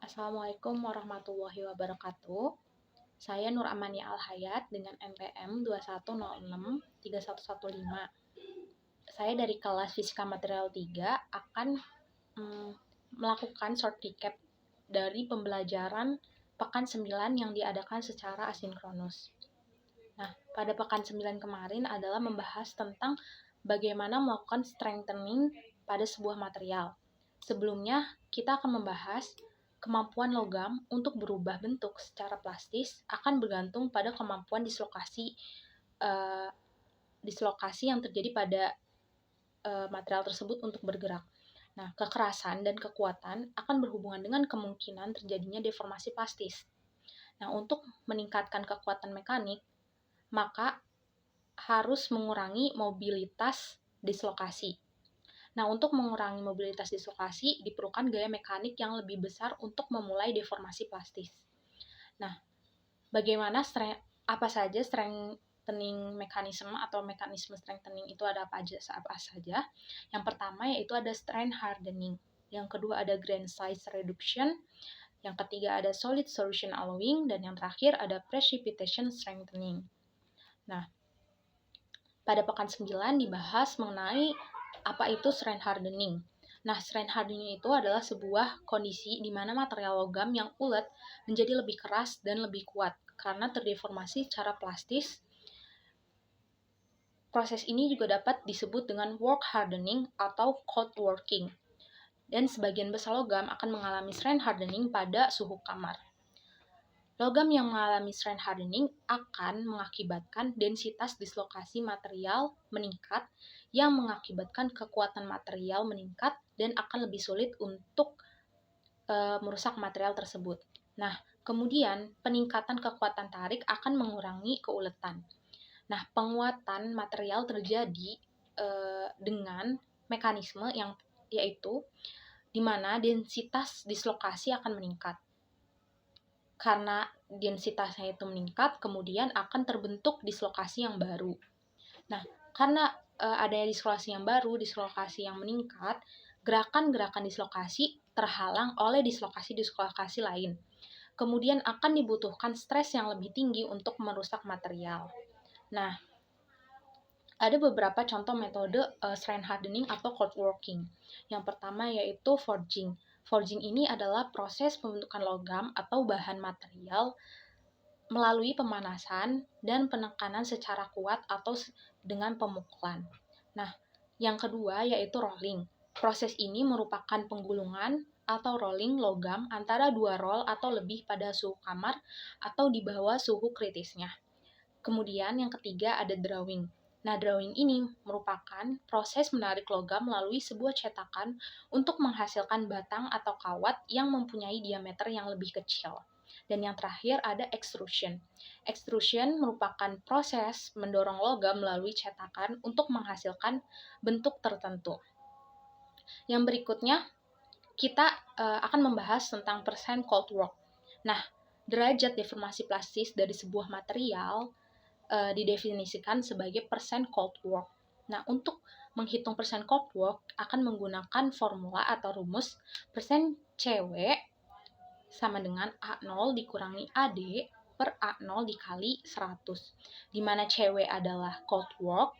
Assalamualaikum warahmatullahi wabarakatuh. Saya Nur Amani Al-Hayat dengan NPM 21063115. Saya dari kelas Fisika Material 3 akan melakukan short recap dari pembelajaran pekan 9 yang diadakan secara asinkronus. Nah, pada pekan 9 kemarin adalah membahas tentang bagaimana melakukan strengthening pada sebuah material. Sebelumnya, kita akan membahas kemampuan logam untuk berubah bentuk secara plastis akan bergantung pada kemampuan dislokasi yang terjadi pada material tersebut untuk bergerak. Nah, kekerasan dan kekuatan akan berhubungan dengan kemungkinan terjadinya deformasi plastis. Nah, untuk meningkatkan kekuatan mekanik, maka harus mengurangi mobilitas dislokasi. Nah, untuk mengurangi mobilitas dislokasi, diperlukan gaya mekanik yang lebih besar untuk memulai deformasi plastis. Nah, apa saja strengthening mekanisme atau mekanisme strengthening itu ada apa saja? Yang pertama yaitu ada strength hardening. Yang kedua ada grain size reduction. Yang ketiga ada solid solution allowing. Dan yang terakhir ada precipitation strengthening. Nah, pada pekan 9 dibahas mengenai apa itu strength hardening. Nah, strength hardening itu adalah sebuah kondisi di mana material logam yang ulet menjadi lebih keras dan lebih kuat karena terdeformasi secara plastis. Proses ini juga dapat disebut dengan work hardening atau cold working. Dan sebagian besar logam akan mengalami strength hardening pada suhu kamar. Logam yang mengalami strength hardening akan mengakibatkan densitas dislokasi material meningkat yang mengakibatkan kekuatan material meningkat dan akan lebih sulit untuk merusak material tersebut. Nah, kemudian peningkatan kekuatan tarik akan mengurangi keuletan. Nah, penguatan material terjadi dengan mekanisme yang yaitu di mana densitas dislokasi akan meningkat. Karena densitasnya itu meningkat, kemudian akan terbentuk dislokasi yang baru. Nah, karena adanya dislokasi yang baru, dislokasi yang meningkat, gerakan-gerakan dislokasi terhalang oleh dislokasi lain. Kemudian akan dibutuhkan stres yang lebih tinggi untuk merusak material. Nah, ada beberapa contoh metode strength hardening atau cold working. Yang pertama yaitu forging. Forging ini adalah proses pembentukan logam atau bahan material melalui pemanasan dan penekanan secara kuat atau dengan pemukulan. Nah, yang kedua yaitu rolling. Proses ini merupakan penggulungan atau rolling logam antara dua roll atau lebih pada suhu kamar atau di bawah suhu kritisnya. Kemudian yang ketiga ada drawing. Nah, drawing ini merupakan proses menarik logam melalui sebuah cetakan untuk menghasilkan batang atau kawat yang mempunyai diameter yang lebih kecil. Dan yang terakhir ada extrusion. Extrusion merupakan proses mendorong logam melalui cetakan untuk menghasilkan bentuk tertentu. Yang berikutnya, kita akan membahas tentang percent cold work. Nah, derajat deformasi plastis dari sebuah material didefinisikan sebagai percent cold work. Nah, untuk menghitung percent cold work akan menggunakan formula atau rumus persen CW sama dengan A0 dikurangi AD per A0 dikali 100, di mana CW adalah cold work,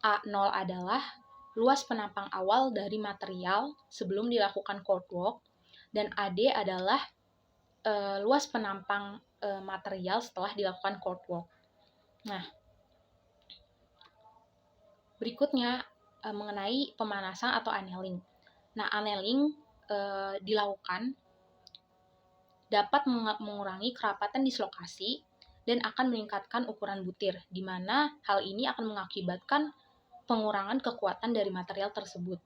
A0 adalah luas penampang awal dari material sebelum dilakukan cold work, dan AD adalah luas penampang material setelah dilakukan cold work. Nah, berikutnya mengenai pemanasan atau annealing. Nah, annealing dilakukan dapat mengurangi kerapatan dislokasi dan akan meningkatkan ukuran butir, di mana hal ini akan mengakibatkan pengurangan kekuatan dari material tersebut.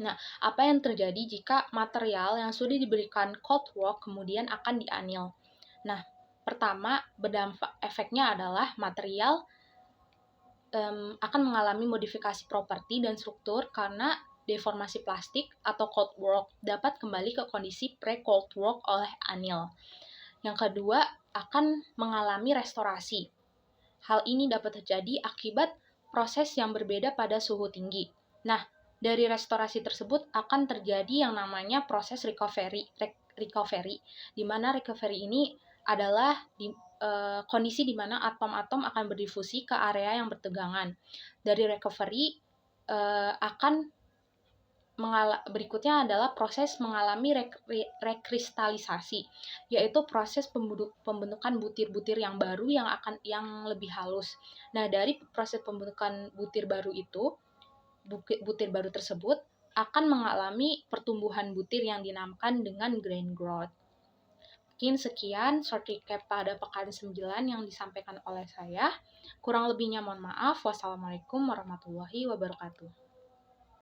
Nah, apa yang terjadi jika material yang sudah diberikan cold work kemudian akan dianneal? Nah, pertama, efeknya adalah material akan mengalami modifikasi properti dan struktur karena deformasi plastik atau cold work dapat kembali ke kondisi pre-cold work oleh anneal. Yang kedua, akan mengalami restorasi. Hal ini dapat terjadi akibat proses yang berbeda pada suhu tinggi. Nah, Dari restorasi tersebut akan terjadi yang namanya proses recovery, di mana recovery ini adalah kondisi di mana atom-atom akan berdifusi ke area yang bertegangan. Dari recovery akan berikutnya adalah proses mengalami rekristalisasi, yaitu proses pembentukan butir-butir yang baru yang lebih halus. Nah, dari proses pembentukan butir baru tersebut akan mengalami pertumbuhan butir yang dinamakan dengan grain growth. Mungkin sekian short recap pada pekan 9 yang disampaikan oleh saya. Kurang lebihnya mohon maaf. Wassalamualaikum warahmatullahi wabarakatuh.